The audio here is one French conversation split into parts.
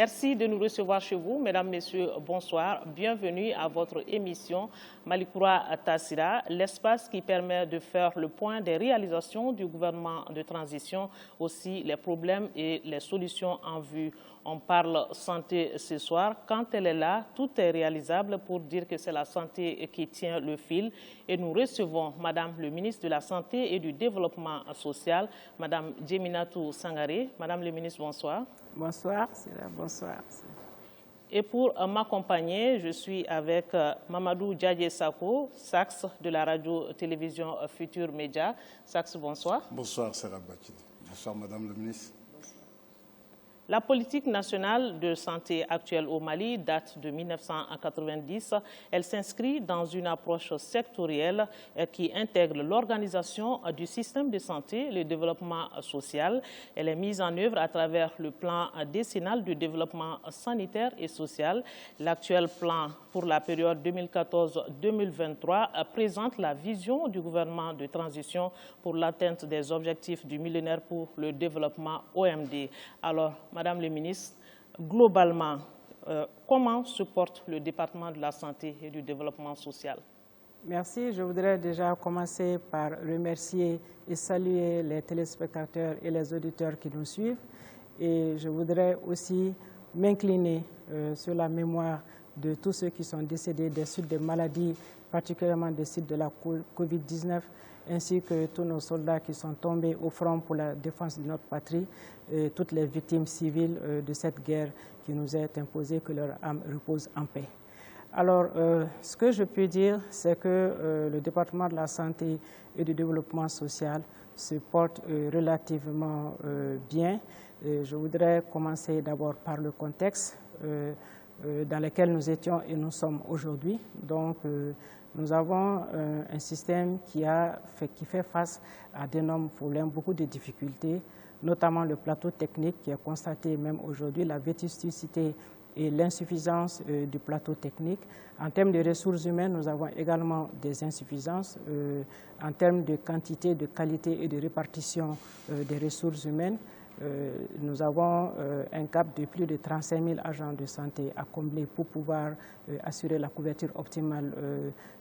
Merci de nous recevoir chez vous. Mesdames, Messieurs, bonsoir. Bienvenue à votre émission Malikoura Tassira, l'espace qui permet de faire le point des réalisations du gouvernement de transition, aussi les problèmes et les solutions en vue. On parle santé ce soir. Quand elle est là, tout est réalisable pour dire que c'est la santé qui tient le fil. Et nous recevons Madame le ministre de la Santé et du Développement social, Madame Djeminatou Sangaré. Madame le ministre, bonsoir. Bonsoir, bonsoir. Et pour m'accompagner, je suis avec Mamadou Djadje Sako, Sax de la radio-télévision Futur Média. Sax, bonsoir. Bonsoir, Sarah Bakidi. Bonsoir, Madame le ministre. La politique nationale de santé actuelle au Mali date de 1990. Elle s'inscrit dans une approche sectorielle qui intègre l'organisation du système de santé, le développement social. Elle est mise en œuvre à travers le plan décennal du développement sanitaire et social. L'actuel plan pour la période 2014-2023 présente la vision du gouvernement de transition pour l'atteinte des objectifs du millénaire pour le développement OMD. Alors, Madame le ministre, globalement, comment se porte le département de la santé et du développement social? Merci. Je voudrais déjà commencer par remercier et saluer les téléspectateurs et les auditeurs qui nous suivent. Et je voudrais aussi m'incliner sur la mémoire de tous ceux qui sont décédés des suites des maladies, particulièrement des suites de la COVID-19, ainsi que tous nos soldats qui sont tombés au front pour la défense de notre patrie, et toutes les victimes civiles de cette guerre qui nous est imposée, que leur âme repose en paix. Alors, ce que je peux dire, c'est que le département de la santé et du développement social se porte relativement bien. Je voudrais commencer d'abord par le contexte dans lequel nous étions et nous sommes aujourd'hui. Donc, nous avons un système qui fait face à d'énormes problèmes, beaucoup de difficultés, notamment le plateau technique qui est constaté même aujourd'hui, la vétusticité et l'insuffisance du plateau technique. En termes de ressources humaines, nous avons également des insuffisances en termes de quantité, de qualité et de répartition des ressources humaines. Nous avons un cap de plus de 35 000 agents de santé à combler pour pouvoir assurer la couverture optimale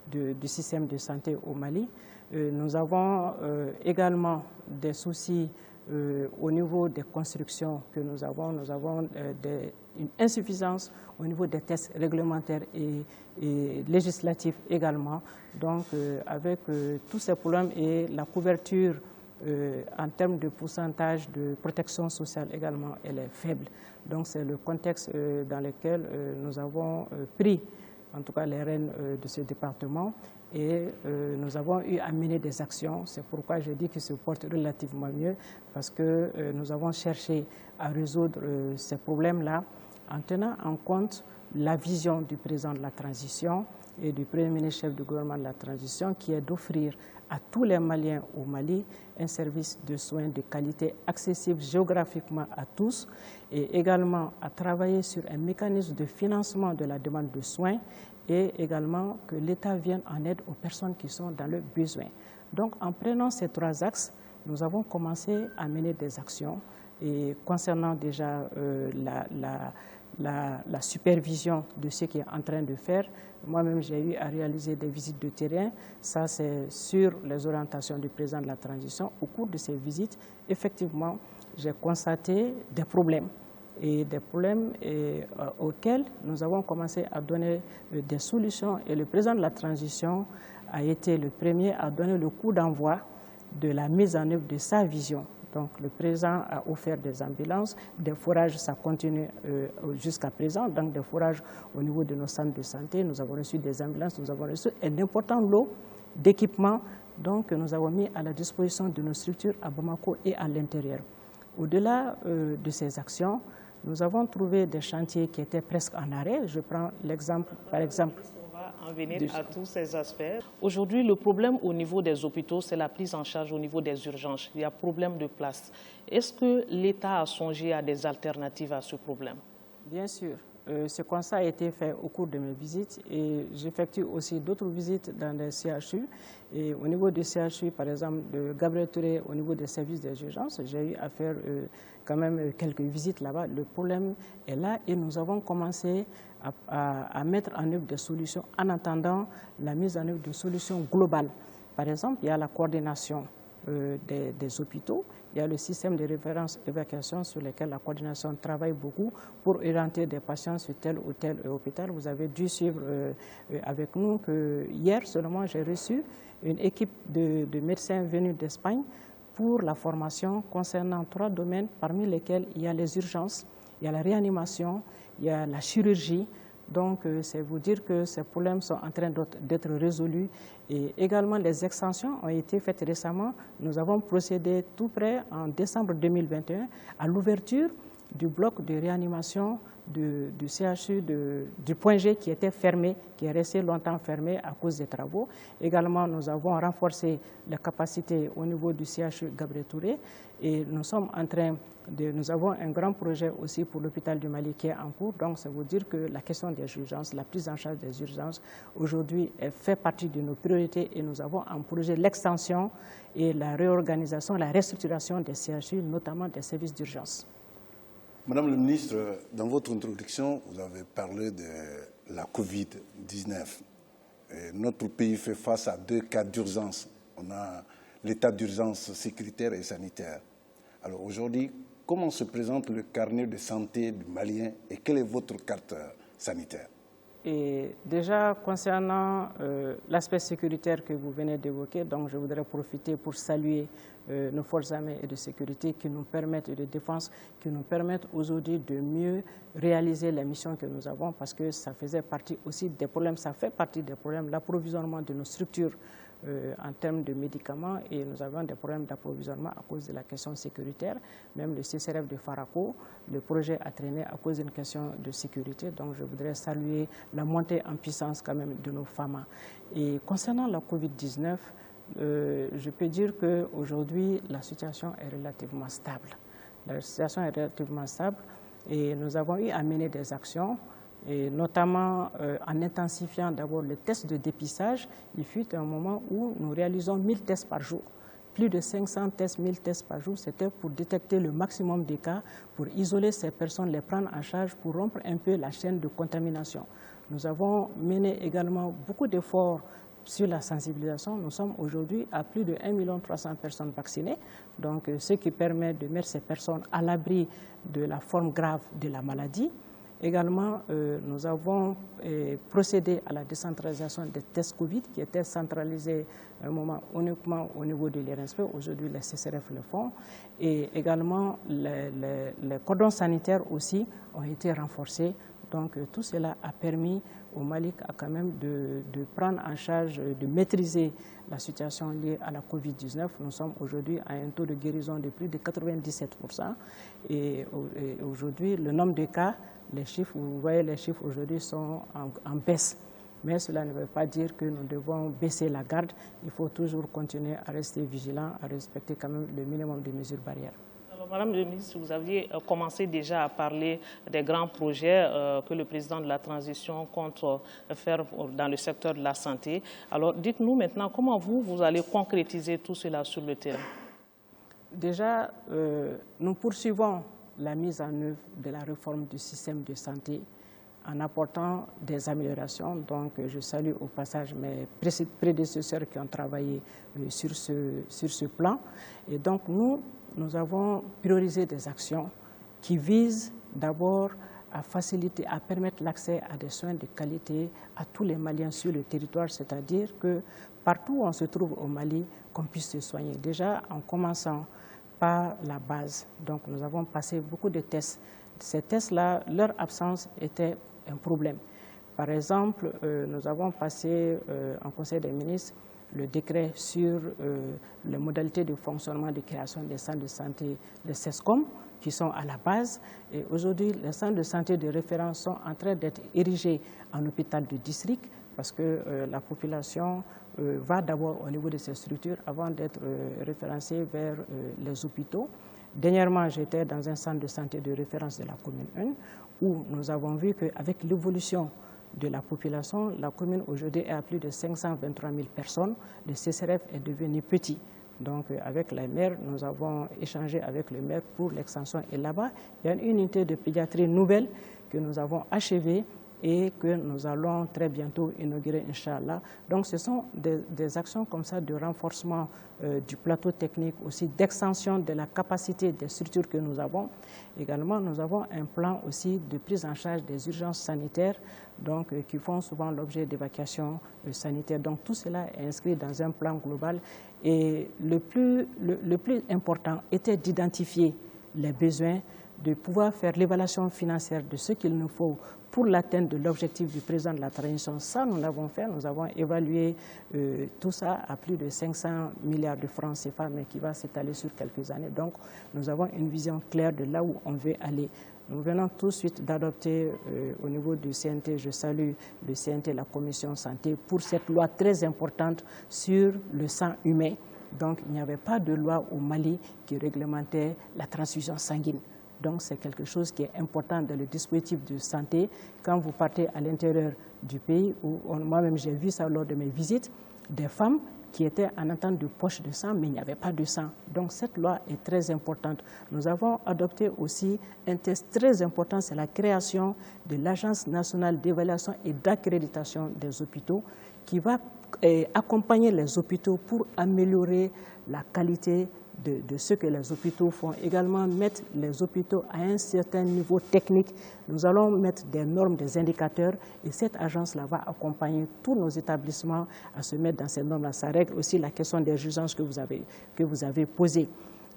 du système de santé au Mali. Nous avons également des soucis au niveau des constructions que nous avons. Nous avons une insuffisance au niveau des tests réglementaires et législatifs également. Donc, avec tous ces problèmes et la couverture en termes de pourcentage de protection sociale également, elle est faible. Donc c'est le contexte dans lequel nous avons pris, en tout cas les rênes de ce département, et nous avons eu à mener des actions. C'est pourquoi je dis qu'il se porte relativement mieux, parce que nous avons cherché à résoudre ces problèmes-là en tenant en compte la vision du président de la transition et du premier ministre chef du gouvernement de la transition, qui est d'offrir à tous les Maliens au Mali un service de soins de qualité accessible géographiquement à tous, et également à travailler sur un mécanisme de financement de la demande de soins, et également que l'État vienne en aide aux personnes qui sont dans le besoin. Donc en prenant ces trois axes, nous avons commencé à mener des actions, et concernant déjà la supervision de ce qui est en train de faire. Moi-même, j'ai eu à réaliser des visites de terrain. Ça, c'est sur les orientations du président de la transition. Au cours de ces visites, effectivement, j'ai constaté des problèmes. Et des problèmes auxquels nous avons commencé à donner des solutions. Et le président de la transition a été le premier à donner le coup d'envoi de la mise en œuvre de sa vision. Donc le président a offert des ambulances, des forages, ça continue jusqu'à présent, donc des forages au niveau de nos centres de santé. Nous avons reçu des ambulances, nous avons reçu un important lot d'équipements que nous avons mis à la disposition de nos structures à Bamako et à l'intérieur. Au-delà de ces actions, nous avons trouvé des chantiers qui étaient presque en arrêt. Je prends l'exemple, par exemple. En venir à tous ces aspects. Aujourd'hui, le problème au niveau des hôpitaux, c'est la prise en charge au niveau des urgences. Il y a problème de place. Est-ce que l'État a songé à des alternatives à ce problème? Bien sûr. ce constat a été fait au cours de mes visites et j'effectue aussi d'autres visites dans les CHU. Et au niveau du CHU, par exemple, de Gabriel Touré, au niveau des services des urgences, j'ai eu à faire quand même quelques visites là-bas. Le problème est là et nous avons commencé à mettre en œuvre des solutions en attendant la mise en œuvre de solutions globales. Par exemple, il y a la coordination des hôpitaux. Il y a le système de référence évacuation sur lequel la coordination travaille beaucoup pour orienter des patients sur tel ou tel hôpital. Vous avez dû suivre avec nous que hier seulement j'ai reçu une équipe de médecins venus d'Espagne pour la formation concernant 3 domaines parmi lesquels il y a les urgences, il y a la réanimation, il y a la chirurgie. Donc, c'est vous dire que ces problèmes sont en train d'être résolus. Et également, les extensions ont été faites récemment. Nous avons procédé tout près, en décembre 2021, à l'ouverture du bloc de réanimation du CHU du Point G qui était fermé, qui est resté longtemps fermé à cause des travaux. Également, nous avons renforcé la capacité au niveau du CHU Gabriel Touré et nous avons un grand projet aussi pour l'hôpital du Mali qui est en cours. Donc, ça veut dire que la question des urgences, la prise en charge des urgences, aujourd'hui, fait partie de nos priorités et nous avons en projet l'extension et la réorganisation, la restructuration des CHU, notamment des services d'urgence. Madame la ministre, dans votre introduction, vous avez parlé de la Covid-19. Notre pays fait face à 2 cas d'urgence. On a l'état d'urgence sécuritaire et sanitaire. Alors aujourd'hui, comment se présente le carnet de santé du Malien et quelle est votre carte sanitaire? Et déjà, concernant l'aspect sécuritaire que vous venez d'évoquer, donc je voudrais profiter pour saluer nos forces armées et de sécurité qui nous permettent, et de défense, qui nous permettent aujourd'hui de mieux réaliser les missions que nous avons parce que ça faisait partie aussi des problèmes, ça fait partie des problèmes, l'approvisionnement de nos structures en termes de médicaments et nous avons des problèmes d'approvisionnement à cause de la question sécuritaire. Même le CCRF de Faraco, le projet a traîné à cause d'une question de sécurité. Donc je voudrais saluer la montée en puissance quand même de nos FAMA. Et concernant la Covid-19, je peux dire qu'aujourd'hui la situation est relativement stable. La situation est relativement stable et nous avons eu à mener des actions et notamment en intensifiant d'abord le test de dépistage. Il fut un moment où nous réalisons 1000 tests par jour. Plus de 500 tests, 1000 tests par jour, c'était pour détecter le maximum de cas, pour isoler ces personnes, les prendre en charge, pour rompre un peu la chaîne de contamination. Nous avons mené également beaucoup d'efforts sur la sensibilisation. Nous sommes aujourd'hui à plus de 1 300 000 personnes vaccinées, donc ce qui permet de mettre ces personnes à l'abri de la forme grave de la maladie. Également, nous avons procédé à la décentralisation des tests Covid qui étaient centralisés à un moment uniquement au niveau de l'IRNSP. Aujourd'hui, les CCRF le font. Et également, les cordons sanitaires aussi ont été renforcés. Donc, tout cela a permis au Mali quand même de prendre en charge, de maîtriser la situation liée à la Covid-19. Nous sommes aujourd'hui à un taux de guérison de plus de 97%. Et aujourd'hui, le nombre de cas, les chiffres, vous voyez, les chiffres aujourd'hui sont en baisse. Mais cela ne veut pas dire que nous devons baisser la garde. Il faut toujours continuer à rester vigilant, à respecter quand même le minimum de mesures barrières. Alors, Madame la ministre, vous aviez commencé déjà à parler des grands projets que le président de la transition compte faire dans le secteur de la santé. Alors, dites-nous maintenant comment vous allez concrétiser tout cela sur le terrain. Déjà, nous poursuivons la mise en œuvre de la réforme du système de santé en apportant des améliorations. Donc, je salue au passage mes prédécesseurs qui ont travaillé sur ce plan. Et donc, nous avons priorisé des actions qui visent d'abord à faciliter, à permettre l'accès à des soins de qualité à tous les Maliens sur le territoire, c'est-à-dire que partout où on se trouve au Mali, qu'on puisse se soigner. Déjà, en commençant par la base. Donc, nous avons passé beaucoup de tests. Ces tests-là, leur absence était un problème. Par exemple, nous avons passé en Conseil des ministres le décret sur les modalités de fonctionnement de création des centres de santé, les CESCOM, qui sont à la base. Et aujourd'hui, les centres de santé de référence sont en train d'être érigés en hôpital de district parce que la population va d'abord au niveau de ces structures avant d'être référencé vers les hôpitaux. Dernièrement, j'étais dans un centre de santé de référence de la commune 1 où nous avons vu qu'avec l'évolution de la population, la commune aujourd'hui est à plus de 523 000 personnes. Le CCRF est devenu petit. Donc, avec la maire, nous avons échangé avec le maire pour l'extension. Et là-bas, il y a une unité de pédiatrie nouvelle que nous avons achevée et que nous allons très bientôt inaugurer, Inch'Allah. Donc, ce sont des actions comme ça de renforcement du plateau technique, aussi d'extension de la capacité des structures que nous avons. Également, nous avons un plan aussi de prise en charge des urgences sanitaires, donc, qui font souvent l'objet d'évacuation sanitaire. Donc, tout cela est inscrit dans un plan global. Et le plus important était d'identifier les besoins, de pouvoir faire l'évaluation financière de ce qu'il nous faut pour l'atteinte de l'objectif du président de la transition. Ça, nous l'avons fait. Nous avons évalué tout ça à plus de 500 milliards de francs CFA, mais qui va s'étaler sur quelques années. Donc, nous avons une vision claire de là où on veut aller. Nous venons tout de suite d'adopter au niveau du CNT, je salue le CNT, la Commission Santé, pour cette loi très importante sur le sang humain. Donc, il n'y avait pas de loi au Mali qui réglementait la transfusion sanguine. Donc, c'est quelque chose qui est important dans le dispositif de santé. Quand vous partez à l'intérieur du pays, moi-même j'ai vu ça lors de mes visites, des femmes qui étaient en attente de poche de sang, mais il n'y avait pas de sang. Donc, cette loi est très importante. Nous avons adopté aussi un test très important, c'est la création de l'Agence nationale d'évaluation et d'accréditation des hôpitaux qui va accompagner les hôpitaux pour améliorer la qualité de ce que les hôpitaux font. Également, mettre les hôpitaux à un certain niveau technique. Nous allons mettre des normes, des indicateurs, et cette agence-là va accompagner tous nos établissements à se mettre dans ces normes-là. Ça règle aussi la question des urgences que vous avez posée.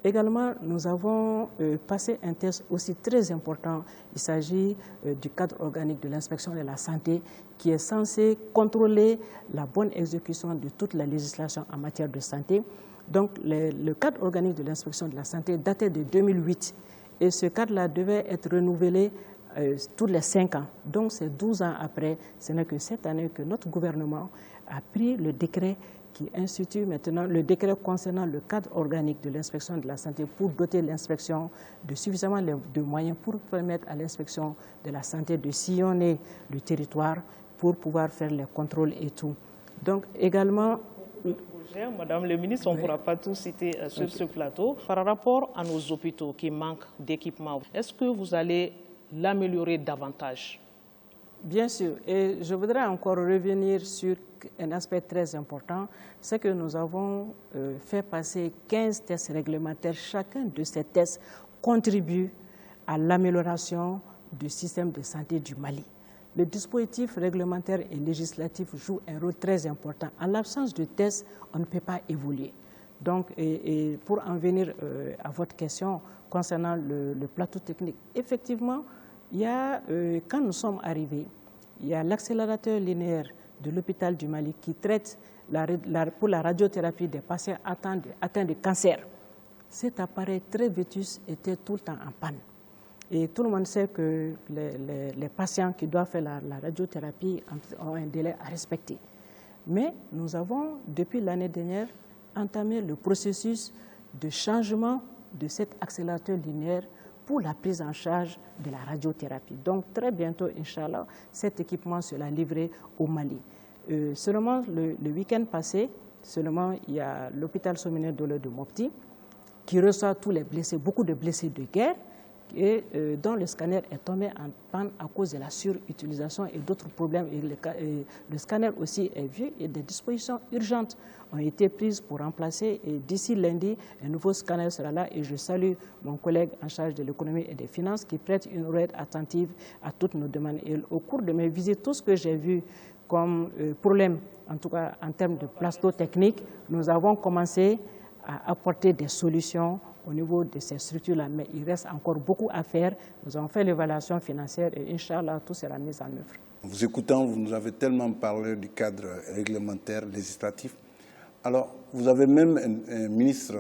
Également, nous avons passé un test aussi très important. Il s'agit du cadre organique de l'inspection de la santé qui est censé contrôler la bonne exécution de toute la législation en matière de santé. Donc, le cadre organique de l'inspection de la santé datait de 2008 et ce cadre-là devait être renouvelé tous les 5 ans. Donc, c'est 12 ans après, ce n'est que cette année que notre gouvernement a pris le décret qui institue maintenant le décret concernant le cadre organique de l'inspection de la santé pour doter l'inspection de suffisamment de moyens pour permettre à l'inspection de la santé de sillonner le territoire pour pouvoir faire les contrôles et tout. Donc, également... Madame le ministre, on ne pourra pas tout citer sur ce plateau. Par rapport à nos hôpitaux qui manquent d'équipements, est-ce que vous allez l'améliorer davantage? Bien sûr, et je voudrais encore revenir sur un aspect très important, c'est que nous avons fait passer 15 tests réglementaires. Chacun de ces tests contribue à l'amélioration du système de santé du Mali. Le dispositif réglementaire et législatif joue un rôle très important. En l'absence de tests, on ne peut pas évoluer. Donc, et pour en venir à votre question concernant le plateau technique, effectivement, il y a, quand nous sommes arrivés, il y a l'accélérateur linéaire de l'hôpital du Mali qui traite pour la radiothérapie des patients atteints de cancer. Cet appareil très vétuste était tout le temps en panne. Et tout le monde sait que les patients qui doivent faire la radiothérapie ont un délai à respecter. Mais nous avons, depuis l'année dernière, entamé le processus de changement de cet accélérateur linéaire pour la prise en charge de la radiothérapie. Donc, très bientôt, Inch'Allah, cet équipement sera livré au Mali. Seulement, le week-end passé, il y a l'hôpital somminaire de Mopti qui reçoit tous les blessés, beaucoup de blessés de guerre, et dont le scanner est tombé en panne à cause de la surutilisation et d'autres problèmes. Et le scanner aussi est vieux et des dispositions urgentes ont été prises pour remplacer. Et d'ici lundi, un nouveau scanner sera là et je salue mon collègue en charge de l'économie et des finances qui prête une oreille attentive à toutes nos demandes. Et au cours de mes visites, tout ce que j'ai vu comme problème, en tout cas en termes de plastotechnique, nous avons commencé à apporter des solutions au niveau de ces structures-là, mais il reste encore beaucoup à faire. Nous avons fait l'évaluation financière et Inch'Allah, tout sera mis en œuvre. Vous écoutant, vous nous avez tellement parlé du cadre réglementaire, législatif. Alors, vous avez même un ministre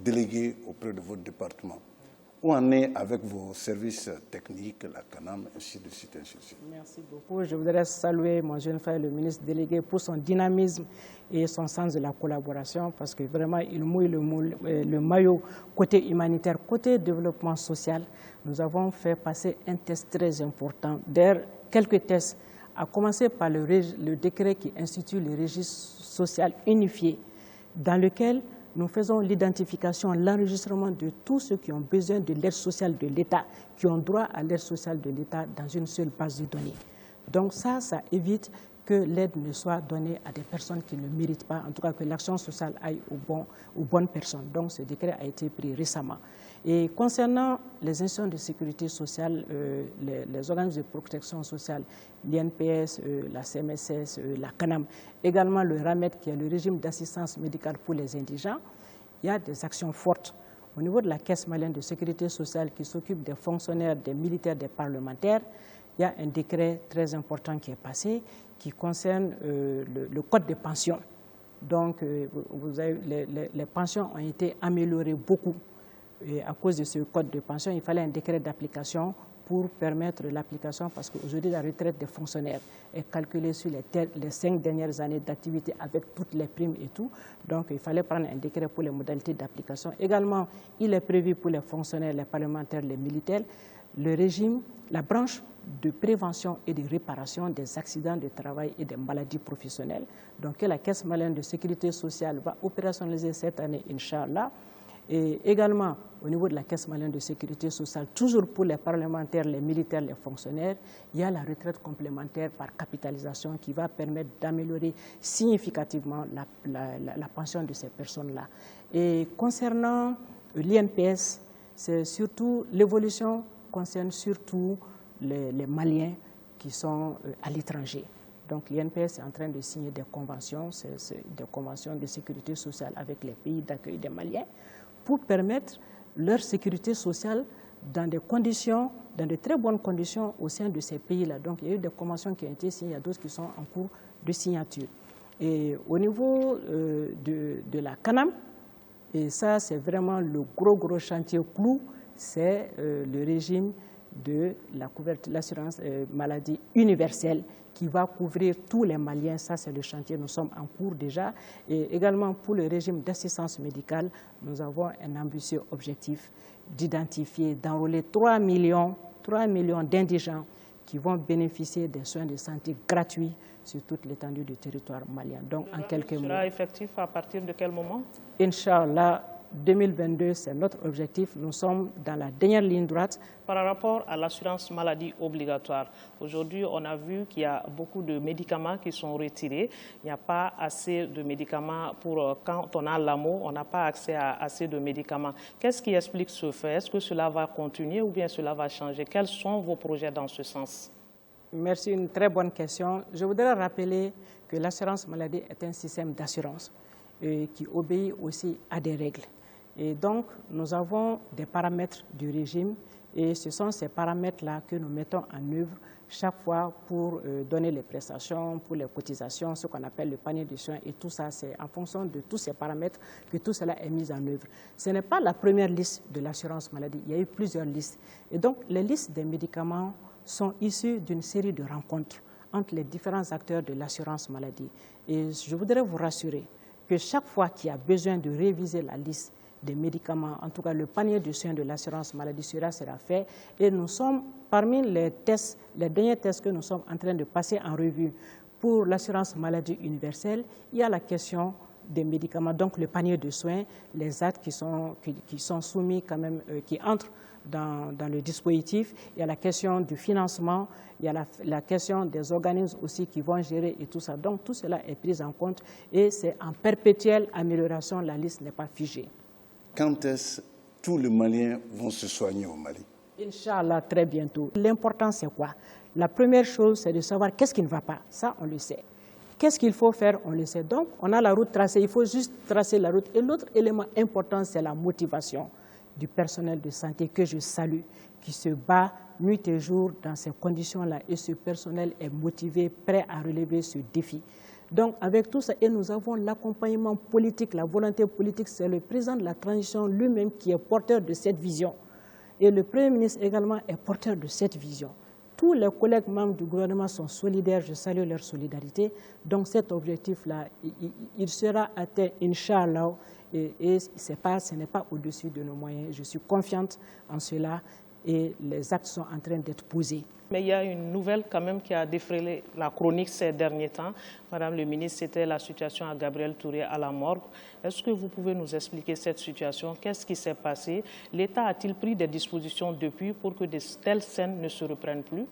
délégué auprès de votre département. Où en est avec vos services techniques, la CANAM, ainsi de suite, ainsi de suite? Merci beaucoup. Je voudrais saluer mon jeune frère, le ministre délégué, pour son dynamisme et son sens de la collaboration, parce que vraiment, il mouille le maillot côté humanitaire, côté développement social. Nous avons fait passer un test très important. D'ailleurs, quelques tests, à commencer par le décret qui institue le registre social unifié, dans lequel nous faisons l'identification, l'enregistrement de tous ceux qui ont besoin de l'aide sociale de l'État, qui ont droit à l'aide sociale de l'État dans une seule base de données. Donc ça évite que l'aide ne soit donnée à des personnes qui ne méritent pas, en tout cas que l'action sociale aille aux bonnes personnes. Donc ce décret a été pris récemment. Et concernant les institutions de sécurité sociale, les organismes de protection sociale, l'INPS, la CMSS, la CANAM, également le RAMED qui est le régime d'assistance médicale pour les indigents, il y a des actions fortes. Au niveau de la Caisse malienne de sécurité sociale qui s'occupe des fonctionnaires, des militaires, des parlementaires, il y a un décret très important qui est passé qui concerne le code des pensions. Donc, les pensions ont été améliorées beaucoup. Et à cause de ce code de pension, il fallait un décret d'application pour permettre l'application, parce qu'aujourd'hui, la retraite des fonctionnaires est calculée sur les 5 dernières années d'activité avec toutes les primes et tout. Donc, il fallait prendre un décret pour les modalités d'application. Également, il est prévu pour les fonctionnaires, les parlementaires, les militaires, le régime, la branche de prévention et de réparation des accidents de travail et des maladies professionnelles. Donc, la Caisse malienne de sécurité sociale va opérationnaliser cette année, Inch'Allah. Et également, au niveau de la Caisse malienne de sécurité sociale, toujours pour les parlementaires, les militaires, les fonctionnaires, il y a la retraite complémentaire par capitalisation qui va permettre d'améliorer significativement la pension de ces personnes-là. Et concernant l'INPS, c'est surtout l'évolution concerne surtout les Maliens qui sont à l'étranger. Donc l'INPS est en train de signer des conventions de sécurité sociale avec les pays d'accueil des Maliens, pour permettre leur sécurité sociale dans des conditions, dans de très bonnes conditions au sein de ces pays-là. Donc il y a eu des conventions qui ont été signées, il y a d'autres qui sont en cours de signature. Et au niveau de la CANAM, et ça c'est vraiment le gros chantier clou, c'est le régime de l'assurance maladie universelle qui va couvrir tous les Maliens. Ça, c'est le chantier. Nous sommes en cours déjà. Et également, pour le régime d'assistance médicale, nous avons un ambitieux objectif d'identifier, d'enrôler 3 millions d'indigents qui vont bénéficier des soins de santé gratuits sur toute l'étendue du territoire malien. Donc, en quelques mots. Sera effectif à partir de quel moment? Inch'Allah, 2022, c'est notre objectif. Nous sommes dans la dernière ligne droite. Par rapport à l'assurance maladie obligatoire, aujourd'hui, on a vu qu'il y a beaucoup de médicaments qui sont retirés. Il n'y a pas assez de médicaments pour quand on a l'AMO, on n'a pas accès à assez de médicaments. Qu'est-ce qui explique ce fait? Est-ce que cela va continuer ou bien cela va changer? Quels sont vos projets dans ce sens? Merci, une très bonne question. Je voudrais rappeler que l'assurance maladie est un système d'assurance qui obéit aussi à des règles. Et donc, nous avons des paramètres du régime et ce sont ces paramètres-là que nous mettons en œuvre chaque fois pour donner les prestations, pour les cotisations, ce qu'on appelle le panier de soins et tout ça, c'est en fonction de tous ces paramètres que tout cela est mis en œuvre. Ce n'est pas la première liste de l'assurance maladie, il y a eu plusieurs listes. Et donc, les listes des médicaments sont issues d'une série de rencontres entre les différents acteurs de l'assurance maladie. Et je voudrais vous rassurer que chaque fois qu'il y a besoin de réviser la liste des médicaments, en tout cas le panier de soins de l'assurance maladie sera fait. Et nous sommes parmi les tests, les derniers tests que nous sommes en train de passer en revue pour l'assurance maladie universelle. Il y a la question des médicaments, donc le panier de soins, les actes qui sont soumis quand même, qui entrent dans le dispositif. Il y a la question du financement, il y a la question des organismes aussi qui vont gérer et tout ça. Donc tout cela est pris en compte et c'est en perpétuelle amélioration, la liste n'est pas figée. Quand est-ce que tous les Maliens vont se soigner au Mali? Inch'Allah, très bientôt. L'important, c'est quoi? La première chose, c'est de savoir qu'est-ce qui ne va pas. Ça, on le sait. Qu'est-ce qu'il faut faire? On le sait. Donc, on a la route tracée. Il faut juste tracer la route. Et l'autre élément important, c'est la motivation du personnel de santé que je salue, qui se bat nuit et jour dans ces conditions-là. Et ce personnel est motivé, prêt à relever ce défi. Donc, avec tout ça, et nous avons l'accompagnement politique, la volonté politique, c'est le président de la transition lui-même qui est porteur de cette vision. Et le Premier ministre également est porteur de cette vision. Tous les collègues membres du gouvernement sont solidaires, je salue leur solidarité. Donc cet objectif-là, il sera atteint, Inch'Allah, et ce n'est pas au-dessus de nos moyens. Je suis confiante en cela et les actes sont en train d'être posés. Mais il y a une nouvelle quand même qui a défrayé la chronique ces derniers temps. Madame le ministre, c'était la situation à Gabriel Touré à la morgue. Est-ce que vous pouvez nous expliquer cette situation? Qu'est-ce qui s'est passé? L'État a-t-il pris des dispositions depuis pour que de telles scènes ne se reprennent plus?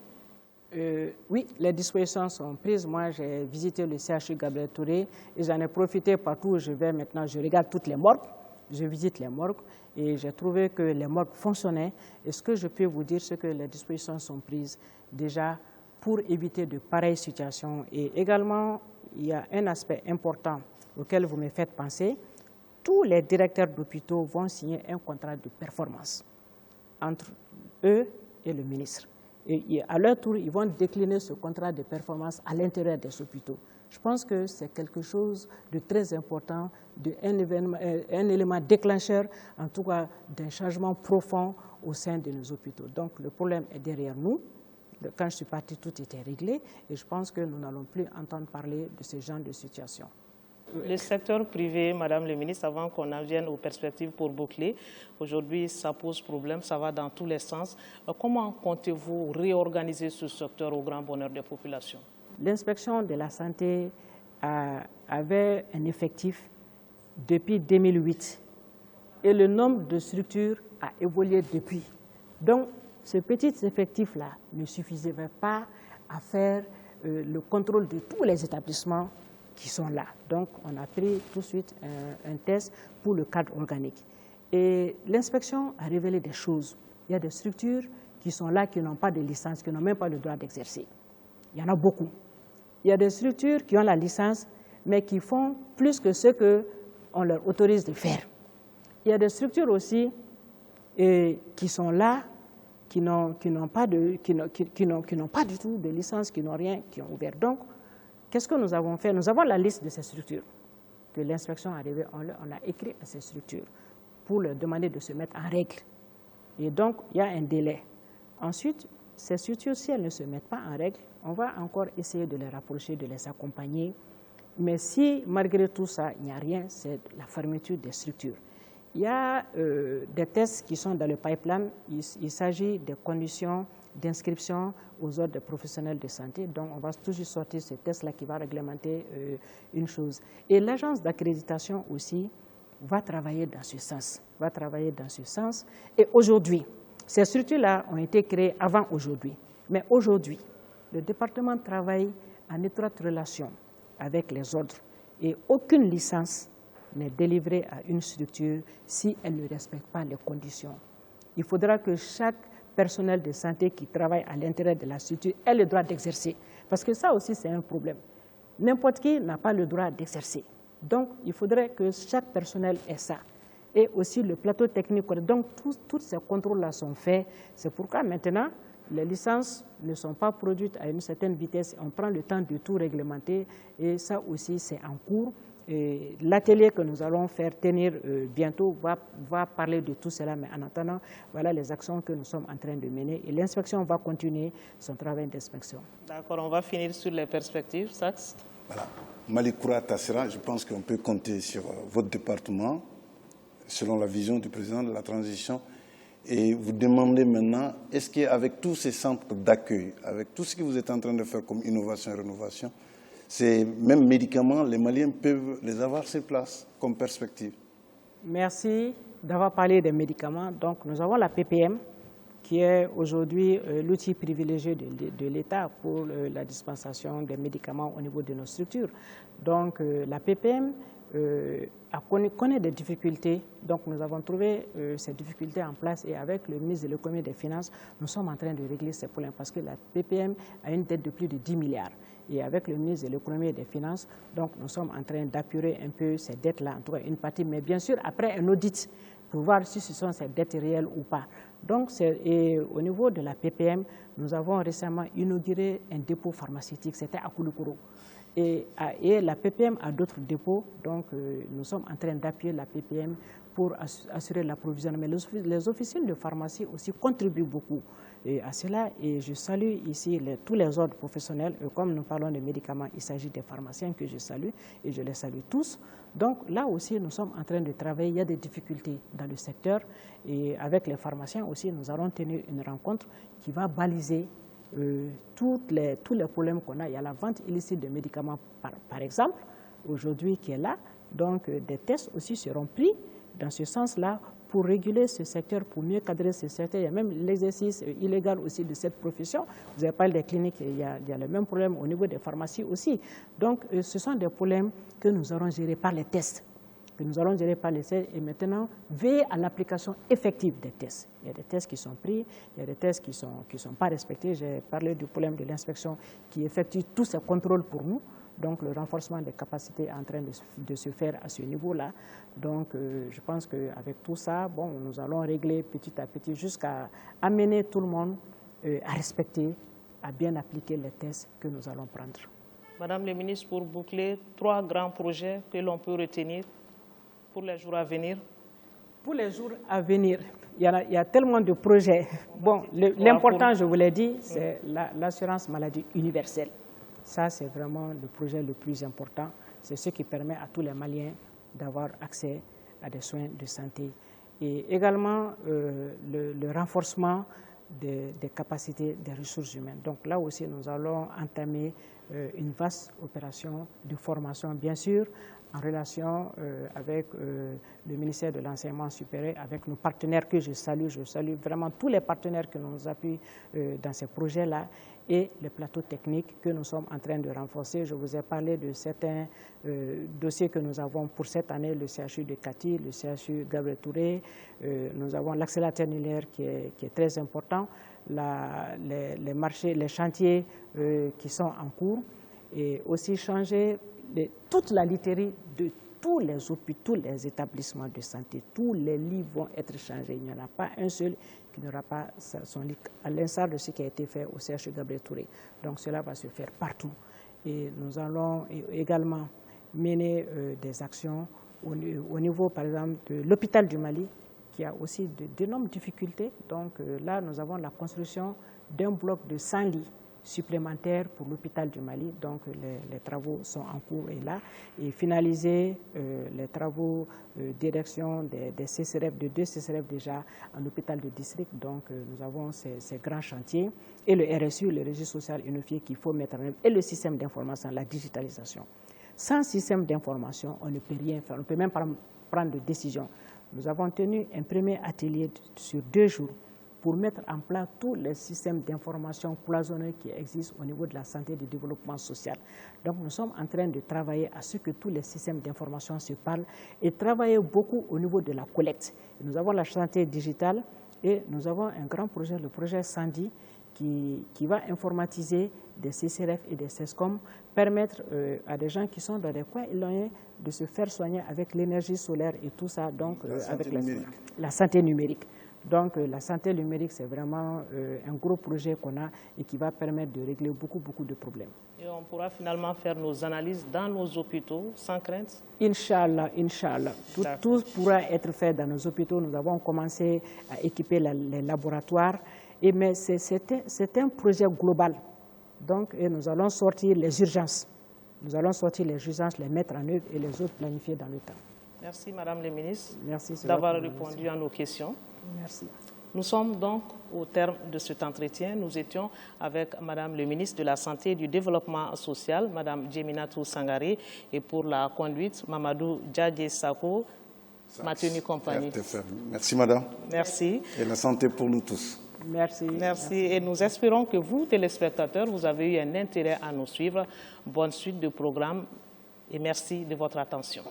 Oui, les dispositions sont prises. Moi, j'ai visité le CHU Gabriel Touré et j'en ai profité partout où je vais maintenant. Je regarde toutes les morgues, je visite les morgues et j'ai trouvé que les morgues fonctionnaient. Et ce que je peux vous dire, c'est que les dispositions sont prises déjà pour éviter de pareilles situations. Et également, il y a un aspect important auquel vous me faites penser. Tous les directeurs d'hôpitaux vont signer un contrat de performance entre eux et le ministre. Et à leur tour, ils vont décliner ce contrat de performance à l'intérieur des hôpitaux. Je pense que c'est quelque chose de très important, un élément déclencheur, en tout cas d'un changement profond au sein de nos hôpitaux. Donc le problème est derrière nous. Quand je suis partie, tout était réglé et je pense que nous n'allons plus entendre parler de ce genre de situation. Le secteur privé, Madame le ministre, avant qu'on en vienne aux perspectives pour boucler, aujourd'hui ça pose problème, ça va dans tous les sens. Comment comptez-vous réorganiser ce secteur au grand bonheur des populations? L'inspection de la santé avait un effectif depuis 2008 et le nombre de structures a évolué depuis. Donc ce petit effectif-là ne suffisait pas à faire le contrôle de tous les établissements qui sont là. Donc, on a pris tout de suite un test pour le cadre organique. Et l'inspection a révélé des choses. Il y a des structures qui sont là, qui n'ont pas de licence, qui n'ont même pas le droit d'exercer. Il y en a beaucoup. Il y a des structures qui ont la licence, mais qui font plus que ce qu'on leur autorise de faire. Il y a des structures aussi qui sont là, qui n'ont pas du tout de licence, qui n'ont rien, qui ont ouvert. Donc, qu'est-ce que nous avons fait? Nous avons la liste de ces structures que l'inspection a arrivée. On a écrit à ces structures pour leur demander de se mettre en règle. Et donc, il y a un délai. Ensuite, ces structures, si elles ne se mettent pas en règle, on va encore essayer de les rapprocher, de les accompagner. Mais si, malgré tout ça, il n'y a rien, c'est la fermeture des structures. Il y a des tests qui sont dans le pipeline. Il s'agit des conditions d'inscription aux ordres des professionnels de santé. Donc, on va toujours sortir ce test-là qui va réglementer une chose. Et l'agence d'accréditation aussi va travailler dans ce sens. Et aujourd'hui, ces structures-là ont été créées avant aujourd'hui. Mais aujourd'hui, le département travaille en étroite relation avec les ordres. Et aucune licence n'est délivrée à une structure si elle ne respecte pas les conditions. Il faudra que chaque personnel de santé qui travaille à l'intérieur de la structure ait le droit d'exercer. Parce que ça aussi, c'est un problème. N'importe qui n'a pas le droit d'exercer. Donc, il faudrait que chaque personnel ait ça. Et aussi le plateau technique. Donc, tous ces contrôles-là sont faits. C'est pourquoi maintenant, les licences ne sont pas produites à une certaine vitesse. On prend le temps de tout réglementer. Et ça aussi, c'est en cours. L'atelier que nous allons faire tenir bientôt va parler de tout cela, mais en attendant, voilà les actions que nous sommes en train de mener et l'inspection va continuer son travail d'inspection. D'accord, on va finir sur les perspectives. Sax. Voilà. Malikoura Tassera, je pense qu'on peut compter sur votre département, selon la vision du président de la transition. Et vous demandez maintenant, est-ce qu'avec tous ces centres d'accueil, avec tout ce que vous êtes en train de faire comme innovation et rénovation, ces mêmes médicaments, les Maliens peuvent les avoir sur place comme perspective? Merci d'avoir parlé des médicaments. Donc, nous avons la PPM, qui est aujourd'hui l'outil privilégié de l'État pour la dispensation des médicaments au niveau de nos structures. Donc, la PPM connaît des difficultés. Donc, nous avons trouvé ces difficultés en place et avec le ministre de l'Économie et des Finances, nous sommes en train de régler ces problèmes parce que la PPM a une dette de plus de 10 milliards. Et avec le ministre de l'Économie et des Finances, donc nous sommes en train d'apurer un peu ces dettes-là, en tout cas une partie, mais bien sûr après un audit pour voir si ce sont ces dettes réelles ou pas. Donc, au niveau de la PPM, nous avons récemment inauguré un dépôt pharmaceutique, c'était à Kouloukourou. Et la PPM a d'autres dépôts, donc nous sommes en train d'appuyer la PPM pour assurer l'approvisionnement. Mais les officines de pharmacie aussi contribuent beaucoup à cela, et je salue ici tous les ordres professionnels. Comme nous parlons de médicaments, il s'agit des pharmaciens que je salue, et je les salue tous. Donc là aussi, nous sommes en train de travailler. Il y a des difficultés dans le secteur, et avec les pharmaciens aussi, nous allons tenir une rencontre qui va baliser tous les problèmes qu'on a. Il y a la vente illicite de médicaments, par exemple, aujourd'hui qui est là. Donc des tests aussi seront pris dans ce sens-là pour réguler ce secteur, pour mieux cadrer ce secteur. Il y a même l'exercice illégal aussi de cette profession. Vous avez parlé des cliniques, il y a le même problème au niveau des pharmacies aussi. Donc ce sont des problèmes que nous allons gérer par les tests. Et maintenant, veiller à l'application effective des tests. Il y a des tests qui sont pris, il y a des tests qui ne sont pas respectés. J'ai parlé du problème de l'inspection qui effectue tous ces contrôles pour nous. Donc le renforcement des capacités est en train de se faire à ce niveau-là. Donc je pense qu'avec tout ça, bon, nous allons régler petit à petit jusqu'à amener tout le monde à respecter, à bien appliquer les tests que nous allons prendre. Madame la ministre, pour boucler, 3 grands projets que l'on peut retenir pour les jours à venir? Pour les jours à venir, il y a tellement de projets. Bon, l'important, je vous l'ai dit, c'est l'assurance maladie universelle. Ça, c'est vraiment le projet le plus important. C'est ce qui permet à tous les Maliens d'avoir accès à des soins de santé. Et également, le renforcement des capacités des ressources humaines. Donc là aussi, nous allons entamer une vaste opération de formation, bien sûr, en relation avec le ministère de l'Enseignement supérieur, avec nos partenaires que je salue vraiment tous les partenaires qui nous appuient dans ces projets-là, et les plateaux techniques que nous sommes en train de renforcer. Je vous ai parlé de certains dossiers que nous avons pour cette année, le CHU de Kati, le CHU Gabriel Touré, nous avons l'accélérateur nucléaire qui est très important, les chantiers qui sont en cours, et aussi changer toute la literie de tous les hôpitaux, les établissements de santé. Tous les lits vont être changés. Il n'y en a pas un seul qui n'aura pas son lit, à l'instar de ce qui a été fait au CHU Gabriel Touré. Donc cela va se faire partout. Et nous allons également mener des actions au niveau, par exemple, de l'hôpital du Mali, qui a aussi d'énormes difficultés. Donc là, nous avons la construction d'un bloc de 100 lits supplémentaires pour l'hôpital du Mali. Donc les travaux sont en cours et là. Et finaliser les travaux d'érection des CCRF, de 2 CCRF déjà en hôpital de district. Donc nous avons ces grands chantiers. Et le RSU, le registre social unifié qu'il faut mettre en œuvre, et le système d'information, la digitalisation. Sans système d'information, on ne peut rien faire. On ne peut même pas prendre de décision. Nous avons tenu un premier atelier sur 2 jours pour mettre en place tous les systèmes d'information cloisonnés qui existent au niveau de la santé et du développement social. Donc nous sommes en train de travailler à ce que tous les systèmes d'information se parlent et travailler beaucoup au niveau de la collecte. Nous avons la santé digitale et nous avons un grand projet, le projet Sandi, qui va informatiser des CCRF et des CESCOM, permettre à des gens qui sont dans des coins éloignés de se faire soigner avec l'énergie solaire et tout ça, donc avec la santé numérique. Donc la santé numérique, c'est vraiment un gros projet qu'on a et qui va permettre de régler beaucoup de problèmes. Et on pourra finalement faire nos analyses dans nos hôpitaux sans crainte? Inch'Allah, Inch'Allah. Tout pourra être fait dans nos hôpitaux. Nous avons commencé à équiper les laboratoires. Mais c'est un projet global. Donc nous allons sortir les urgences. Nous allons sortir les urgences, les mettre en œuvre et les autres planifier dans le temps. Merci Madame la ministre d'avoir répondu à nos questions. Merci. Nous sommes donc au terme de cet entretien. Nous étions avec Madame le ministre de la Santé et du Développement social, Madame Djeminatou Sangaré, et pour la conduite, Mamadou Djadje Sako m'a tenu compagnie. Merci Madame. Merci. Et la santé pour nous tous. Merci. Merci. Et nous espérons que vous, téléspectateurs, vous avez eu un intérêt à nous suivre. Bonne suite de programme et merci de votre attention.